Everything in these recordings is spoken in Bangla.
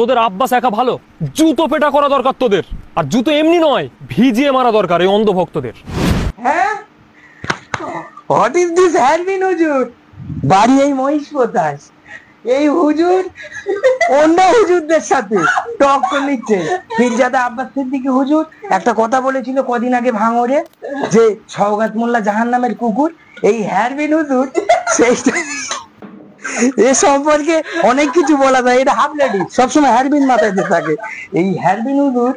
তোদের আব্বাস একা ভালো, জুতো পেটা করা দরকার তোদের। আর জুতো এমনি নয়, ভিজিয়ে মারা দরকার এই অন্ধভক্তদের। হ্যাঁ, হোয়াট ইজ দিস হ্যারবিন হুজুর? বাড়ি এই মহিষপতাস। এই হুজুর অন্য হুজুরদের সাথে টক্কর নিচ্ছে। পীরজাদা আব্বাস সিদ্দিকী হুজুর একটা কথা বলেছিল কদিন আগে ভাঙড়ে, যে সওগাত মোল্লা জাহান্নামের কুকুর। এই হ্যারবিন হুজুর সেইটা, এ সম্পর্কে অনেক কিছু বলা যায়। এটা হাফ লেডি, সবসময় হ্যারবিন মাথায় দিয়ে থাকে। এই হ্যারবিন হুজুর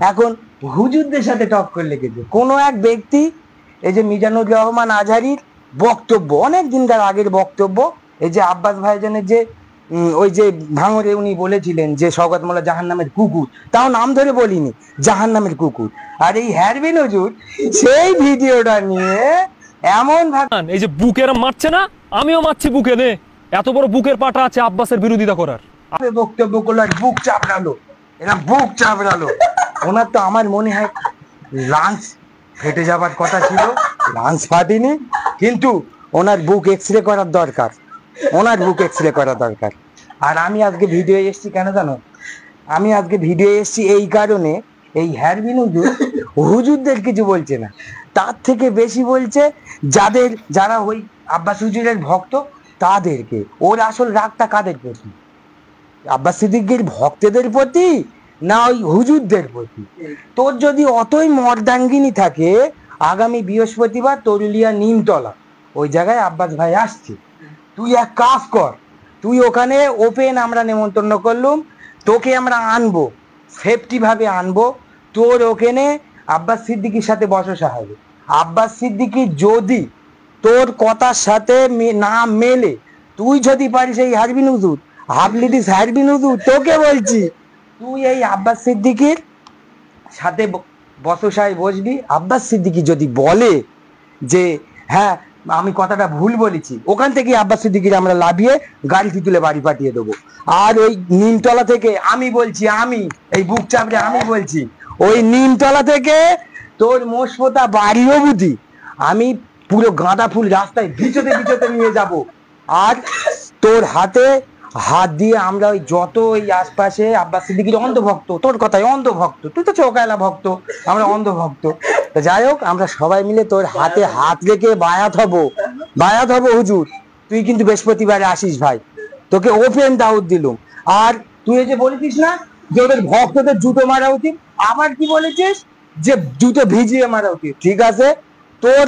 এখন হুজুরদের সাথে টক্কর লেগেছে। কোনো এক ব্যক্তি, এই যে মিজানুর রহমান আজহারির বক্তব্য, অনেক দিনকার আগের বক্তব্য, এই যে আব্বাস ভাইজানের যে ওই যে ভাঙরে উনি বলেছিলেন যে সওগাত মোল্লা জাহান্নামের কুকুর, তাও নাম ধরে বলিনি, জাহান্নামের কুকুর। আর এই হ্যারবিন হুজুর সেই ভিডিওটা নিয়ে এমন ভাবে, এই যে বুকের মারছে না, আমিও মারছি বুকে। নে, এত বড় বুকের পাটা আছে আব্বাসের বিরোধিতা করার। বক্তব্য করলো আর বুক চাপড়ালো, এরা বুক চাপড়ালো। ওনার তো আমার মনে হয় লাঞ্চ ফেটে যাবার কথা ছিল, লাঞ্চ ফাটেনি, কিন্তু ওনার বুক এক্সরে করার দরকার, ওনার বুক এক্সরে করা দরকার। আর আমি আজকে ভিডিও এসেছি কেন জানো? আমি আজকে ভিডিও এসেছি এই কারণে, এই হ্যারবিন হুজুর হুজুরদের কিছু বলছে না, তার থেকে বেশি বলছে যারা ওই আব্বাস হুজুরের ভক্ত তাদেরকে। ওর আসল রাগটা কাদের প্রতি? আব্বাস সিদ্দিকীর ভক্তদের প্রতি না ওই হুজুরদের প্রতি? তোর যদি অতই মর্দাঙ্গিনী থাকে, আগামী বৃহস্পতিবার তরুলিয়া নিমতলা ওই জায়গায় আব্বাস ভাই আসছে, তুই এক কাজ কর, তুই ওখানে ওপেন আমরা নেমন্তন্ন করলুম, তোকে আমরা আনবো, সেফটি ভাবে আনবো। তোর ওখানে আব্বাস সিদ্দিকীর সাথে বসা হবে। আব্বাস সিদ্দিকী যদি তোর কথার সাথে না মেলে, তুই যদি পারিস, এই হ্যারবিন হুজুর, হাবলিডিস হ্যারবিন হুজুর, তোকে বলছি, তুই এই আব্বাস সিদ্দিকীর সাথে বসসায় বসবি। আব্বাস সিদ্দিকী যদি বলে যে হ্যাঁ আমি কথাটা ভুল বলেছি, ওখান থেকে আব্বাস সিদ্দিকীর আমরা লাভিয়ে গাড়িতে তুলে বাড়ি পাঠিয়ে দেবো। আর ওই নিমতলা থেকে আমি বলছি, আমি এই বুক চাপড়ে আমি বলছি, ওই নিমতলা থেকে তোর মোষপোতা বাড়ি অবধি আমি পুরো গাঁদা ফুল রাস্তায় ভিজতে ভিজতে নিয়ে যাব। আর তোর হাতে হাত দিয়ে আমরা ওই যত ওই আশপাশে আব্বাস সিদ্দিকীর অন্ধভক্ত, তোর কথায় অন্ধভক্ত, তুই তো চৌকায়লা ভক্ত, আমরা অন্ধভক্ত, যাই হোক আমরা সবাই মিলে তোর হাতে হাত রেখে বায়াত হব হুজুর। তুই কিন্তু বৃহস্পতিবারে আসিস ভাই, তোকে ওপেন দাউদ দিলুম। আর তুই যে বলেছিস না যে ওদের ভক্তদের জুতো মারা উচিত, আবার কি বলেছিস যে জুতো ভিজিয়ে মারা উচিত। ঠিক আছে, তোর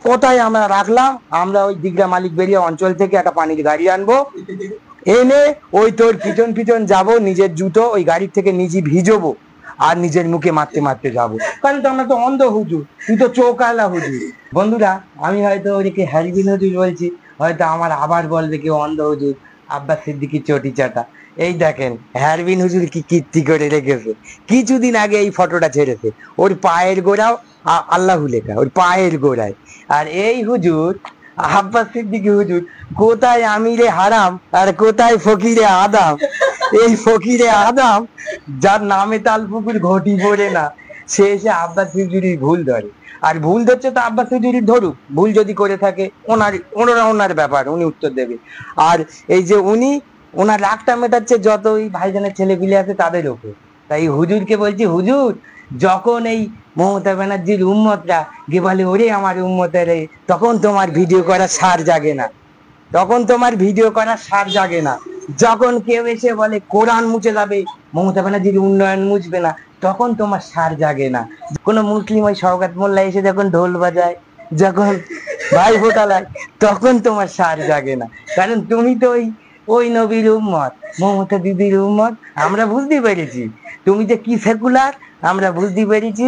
কোথায় আমরা রাখলাম, আমরা ওই দিগড়া মালিক বেরিয়া অঞ্চল থেকে একটা পানির গাড়ি আনবো, এনে ওই তোর পিছন পিছন যাবো, নিজের জুতো ওই গাড়ির থেকে নিজে ভিজবো আর নিজের মুখে মারতে মারতে যাবো। কারণ তো আমরা তো অন্ধ হুজুর, তুই তো চৌকালা হুজুর। বন্ধুরা, আমি হয়তো ওদিকে হ্যারবিন হুজুর বলছি, হয়তো আমার আবার বলবে কেউ অন্ধ হুজুর, আব্বাস সিদ্দিকীর চটি চাটা। এই দেখেন হ্যারবিন হুজুর কি কীর্তি করে রেখেছে। কিছুদিন আগে এই ফটোটা ছেড়েছে, ওর পায়ের গোড়াও আল্লাহু লেখা, ওর পায়ের গোড়ায়। আর এই হুজুর আব্বাস সিদ্দিকী হুজুর কোথায় আমিরে হারাম আর কোথায় ফকিরে আদাম। এই ফকিরে আদাম যার নামে তাল পুকুর ঘটি পড়ে না, সে এসে আব্বাস হুজুরির ভুল ধরে। আর ভুল ধরছে তো আব্বাস হুজুরির ধরুক, ভুল যদি করে থাকে ওনার ব্যাপার, উনি উত্তর দেবে। আর এই যে উনি ওনার রাগটা মেটাচ্ছে যত ওই ভাইজানের ছেলেপিলে আছে তাদের ওপর। তাই হুজুরকে বলছি, হুজুর যখন এই মমতা ব্যানার্জির উম্মতরা গিয়ে বলে ওরে আমার উম্মতের, তখন তোমার ভিডিও করার সার জাগে না, তখন তোমার ভিডিও করার সার জাগে না। যখন কেউ এসে বলে কোরআন মুছে যাবে, মমতা ব্যানার্জির উন্নয়ন মুছবে না, তখন তোমার সার জাগে না। কোনো মুসলিম ওই সওগাত মোল্লা এসে যখন ঢোল বাজায়, যখন ভাই ফোটালায়, তখন তোমার সার জাগে না। কারণ তুমি তো ওই নবীর উম্মত, মমতা দিদির উম্মত। আমরা বুঝতে পেরেছি তুমি যে কি সেকুলার, আমরা বুঝতে পেরেছি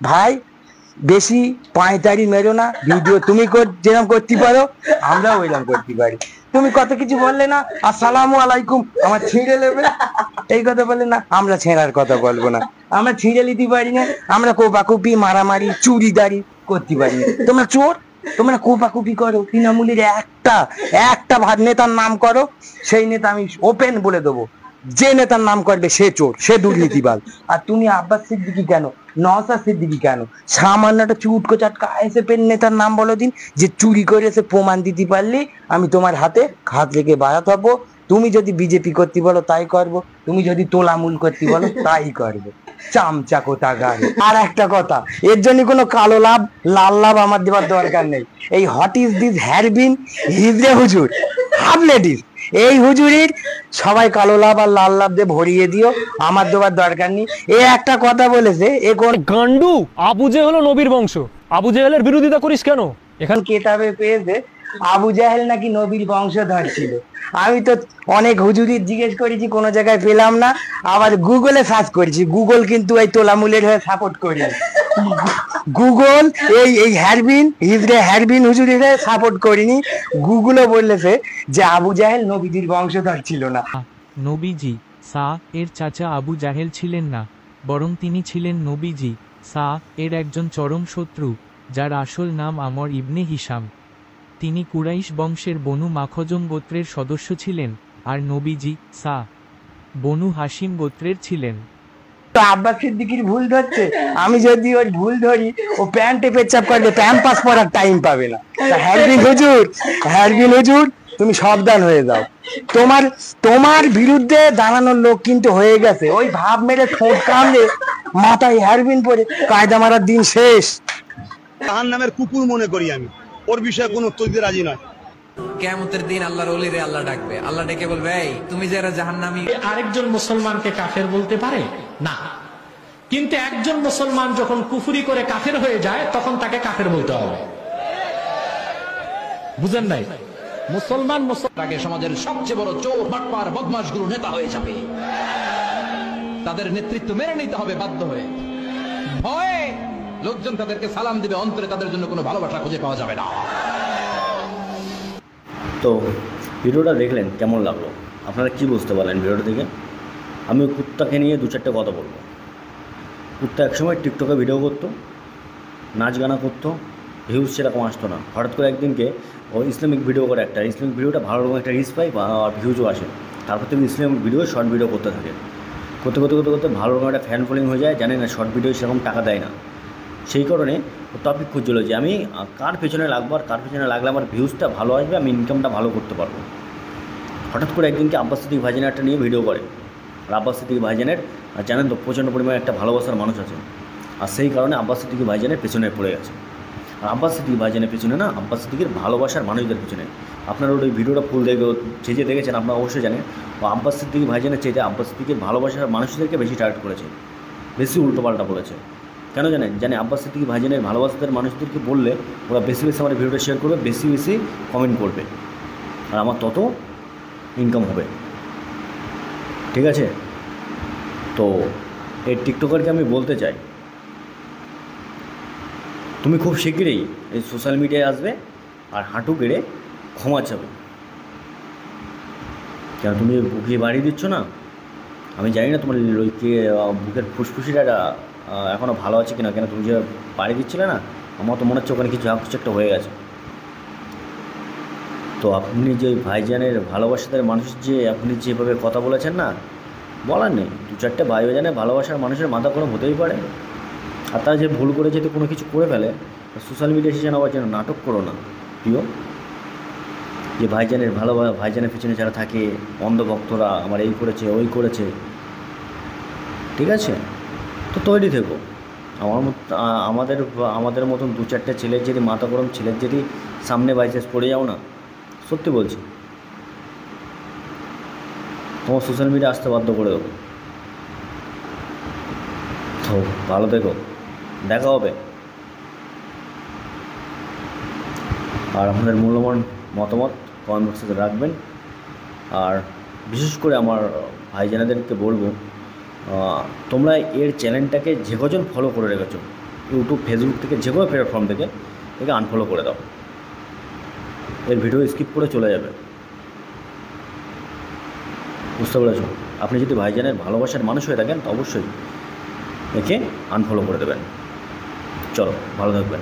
ভাই। বেশি পাঁয়তারি মেরো না, ভিডিও তুমি যেরকম করতে পারো আমরাও ওইরকম করতে পারি। তুমি কত কিছু বললে না, আসসালামু আলাইকুম আমার ছিঁড়ে নেবে, এই কথা বললে না, আমরা ছেঁড়ার কথা বলবো না, আমরা ছিঁড়ে নিতে পারি না, আমরা কোপাকুপি মারামারি চুরিদারি করতে পারি না। তোমরা চোর, তোমরা কোপাকুপি করো, তৃণমূলের একটা নেতার নাম করো, সেই নেতা আমি ওপেন বলে দেবো, যে নেতার নাম করবে সে চোর, সে দুর্নীতিবাজ। আর তুমি আব্বাস সিদ্দিকী কেন, নওশাদ সিদ্দিকী কেন, সামান্য একটা চুটকো চাটকা আইএসএফের নেতার নাম বলো দিন, যে চুরি করেছে প্রমাণ দিতে পারলে আমি তোমার হাতে হাত রেখে বায়াত হবো। তুমি যদি বিজেপি করতে বলো তাই করব, তুমি যদি তোলামূল করতে বলো তাই করবো। চামচা কোথাকার। আর একটা কথা, এর জন্য কোনো কালো লাভ লাল লাভ আমার দেওয়ার দরকার নেই। এই হোয়াট ইজ দিস হ্যারবিন হিজড়ে হুজুর হাফ লেডিস, এই হুজুরির সবাই কালো লাভ আর লাল লাভ দিয়ে ভরিয়ে দিও, আমার দেওয়ার দরকার নেই। এ একটা কথা বলেছে, এ কোন গান্ডু, আবু জেহেল নবীর বংশ, আবু জেহেলের বিরোধিতা করিস কেন? এখানে কেতাবে পেয়েছে আবু জাহেল নাকি নবীর বংশধর ছিল। আমি তো অনেক হুজুরির জিজ্ঞেস করেছি, কোনো জায়গায় পেলাম না। আবার গুগলে সার্চ করেছি, গুগল কিন্তু এই তোলামূলের হয়ে সাপোর্ট করি। গুগল এই হ্যারবিন হিজড়ে হ্যারবিন হুজুরির সাপোর্ট করিনি। গুগলও বলেছে যে আবু জাহেল নবীজির বংশধর ছিল না। নবীজি সা এর চাচা আবু জাহেল ছিলেন না, বরং তিনি ছিলেন নবীজি সা এর একজন চরম শত্রু, যার আসল নাম আমর ইবনে হিশাম। তিনি কুরাইশ বংশের বনু মাখজুম গোত্রের সদস্য ছিলেন, আর নবীজি সা বনু হাসিম গোত্রের ছিলেন। তো আব্বাস সিদ্দিকির ভুল ধরছে, আমি যদি ওর ভুল ধরি ও প্যান্টে পেচ্ছাপ করবে, প্যাম্পাস পরার টাইম পাবে না। হ্যারবিন হুজুর তুমি সাবধান হয়ে যাও, তোমার তোমার বিরুদ্ধে দাঁড়ানোর লোক কিন্তু হয়ে গেছে। ওই ভাব মেরে ঠোঁট কামড়ে মাথায় হ্যারবিন পরে কায়দা মারার দিন শেষ। তাহার নামের কুকুর মনে করি আমি, ওর বিষয়ে কোনো উত্তর দিতে রাজি নয়। কিয়ামতের দিন আল্লাহর ওলিরে আল্লাহ ডাকবে, আল্লাহ ডেকে বলবে, এই তুমি যারা জাহান্নামী। আরেকজন মুসলমানকে কাফের বলতে পারে না, কিন্তু একজন মুসলমান যখন কুফরি করে কাফের হয়ে যায় তখন তাকে কাফের বলতে হবে। বুঝেন নাই? মুসলমান আগে সমাজের সবচেয়ে বড় চোর বাটপার বদমাশ গুলো নেতা হয়ে যাবে, তাদের নেতৃত্ব মেনে নিতে হবে বাধ্য হয়ে। ভয়ে লোকজন তাদেরকে সালাম দিবে, অন্তরে তাদের জন্য কোনো ভালোবাসা খুঁজে পাওয়া যাবে না। তো ভিডিওটা দেখলেন, কেমন লাগলো? আপনারা কি বুঝতে পারলেন ভিডিওটা দেখে? আমি কুত্তাকে নিয়ে দু চারটে কথা বলবো। কুত্তা একসময় টিকটকে ভিডিও করতো, নাচ গানা করতো, ভিউজ সেরকম আসতো না। হঠাৎ করে একদিনকে ও ইসলামিক ভিডিও করে, একটা ইসলামিক ভিডিওটা ভালো রকম একটা রিচ পাই আর ভিউজও আসে। তারপর থেকে ইসলামিক ভিডিও শর্ট ভিডিও করতে থাকে, করতে করতে করতে করতে ভালো রকম একটা ফ্যান ফলোয়িং হয়ে যায়। জানে না শর্ট ভিডিও সেরকম টাকা দেয় না, সেই কারণে টপিক খুঁজছিল যে আমি কার পেছনে লাগবো আর কার পেছনে লাগলে আমার ভিউজটা ভালো আসবে, আমি ইনকামটা ভালো করতে পারবো। হঠাৎ করে একদিনকে আব্বাস সিদ্দিক ভাইজানের একটা নিয়ে ভিডিও করে। আর আব্বাস সিদ্দিক ভাইজানের জানেন তো প্রচণ্ড পরিমাণে একটা ভালোবাসার মানুষ আছে, আর সেই কারণে আব্বাস সিদ্দিক ভাইজানের পেছনে পড়ে গেছে। আর আব্বাস সিদ্দিক ভাইজানের পেছনে না, আব্বাস সিদ্দিকের ভালোবাসার মানুষদের পেছনে। আপনারা ওই ভিডিওটা ফুল যে দেখেছেন আপনারা অবশ্যই জানেন, ও আব্বাস সিদ্দিক ভাইজানের চেয়ে আব্বাস সিদ্দিকের ভালোবাসার মানুষদেরকে বেশি টার্গেট করেছে, বেশি উল্টোপাল্টা বলেছে। কেন জানেন? জানে আব্বাস সিদ্দিক ভাইজানের ভালোবাসাদের মানুষদেরকে বললে ওরা বেশি বেশি আমার ভিডিওটা শেয়ার করবে, বেশি বেশি কমেন্ট করবে, আর আমার তত ইনকাম হবে। ঠিক আছে? তো এই টিকটকারকে আমি বলতে চাই, তুমি খুব শীঘ্রই এই সোশ্যাল মিডিয়ায় আসবে আর হাঁটু গেড়ে ক্ষমা চাবে। কেন তুমি বুকে বাড়িয়ে দিচ্ছ না? আমি জানি না তোমার বুকের ফুসফুসিটা এখনও ভালো আছে কিনা, কেন তুমি যে বাড়ি দিচ্ছিলে না, আমার তো মনে হচ্ছে ওখানে কিছু একটা হয়ে গেছে। তো আপনি যে ভাইজানের ভালোবাসাদের মানুষ যে আপনি যেভাবে কথা বলেছেন না, বলার নেই। দু চারটে ভাইজানের ভালোবাসার মানুষের মাথা কোনো হতেই পারে। আর তারা যে ভুল করে যদি কোনো কিছু করে ফেলে, সোশ্যাল মিডিয়া এসে আবার যেন নাটক করো না প্রিয়। যে ভাইজানের ভাইজানের পিছনে যারা থাকে অন্ধভক্তরা, আমার এই করেছে ওই করেছে, ঠিক আছে? তো তৈরি থেকো। আমাদের মতন দু চারটে ছেলের যদি মাথা গরম ছেলের যদি সামনে বাইচান্স পড়ে যাও না, সত্যি বলছি তোমার সোশ্যাল মিডিয়া আসতে বাধ্য করে দেবো। তো ভালো থেকো, দেখা হবে। আর আপনাদের মূল্যবান মতামত কমেন্ট বক্সে রাখবেন। আর বিশেষ করে আমার ভাইজানাদেরকে বলবো, তোমরা এর চ্যানেলটাকে যে কজন ফলো করে রেখেছো, ইউটিউব ফেসবুক থেকে যে কোনো প্ল্যাটফর্ম থেকে একে আনফলো করে দাও। এর ভিডিও স্কিপ করে চলে যাবে, বুঝতে পেরেছ? আপনি যদি ভাইজানের ভালোবাসার মানুষ হয়ে থাকেন তো অবশ্যই একে আনফলো করে দেবেন। চলো, ভালো থাকবেন।